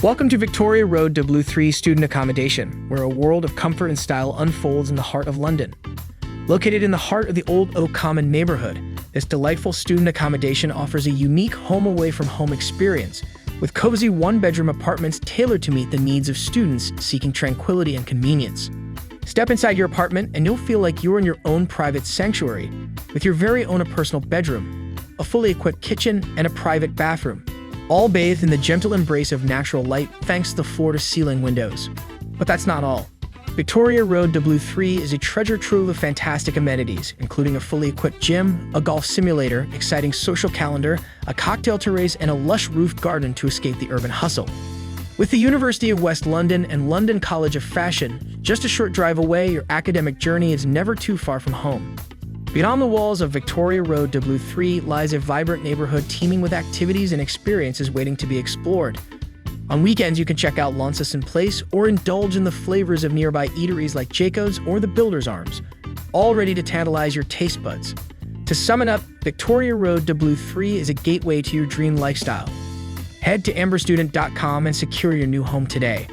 Welcome to Victoria Road W3 Student Accommodation, where a world of comfort and style unfolds in the heart of London. Located in the heart of the Old Oak Common neighborhood, this delightful student accommodation offers a unique home-away-from-home experience, with cozy one-bedroom apartments tailored to meet the needs of students seeking tranquility and convenience. Step inside your apartment and you'll feel like you're in your own private sanctuary, with your very own personal bedroom, a fully equipped kitchen, and a private bathroom, all bathed in the gentle embrace of natural light thanks to the floor-to-ceiling windows. But that's not all. Victoria Road W3 is a treasure trove of fantastic amenities, including a fully equipped gym, a golf simulator, exciting social calendar, a cocktail terrace, and a lush roofed garden to escape the urban hustle. With the University of West London and London College of Fashion just a short drive away, your academic journey is never too far from home. Beyond the walls of Victoria Road W3 lies a vibrant neighborhood teeming with activities and experiences waiting to be explored. On weekends, you can check out Launceston Place or indulge in the flavors of nearby eateries like Jakobs or the Builder's Arms, all ready to tantalize your taste buds. To sum it up, Victoria Road W3 is a gateway to your dream lifestyle. Head to amberstudent.com and secure your new home today.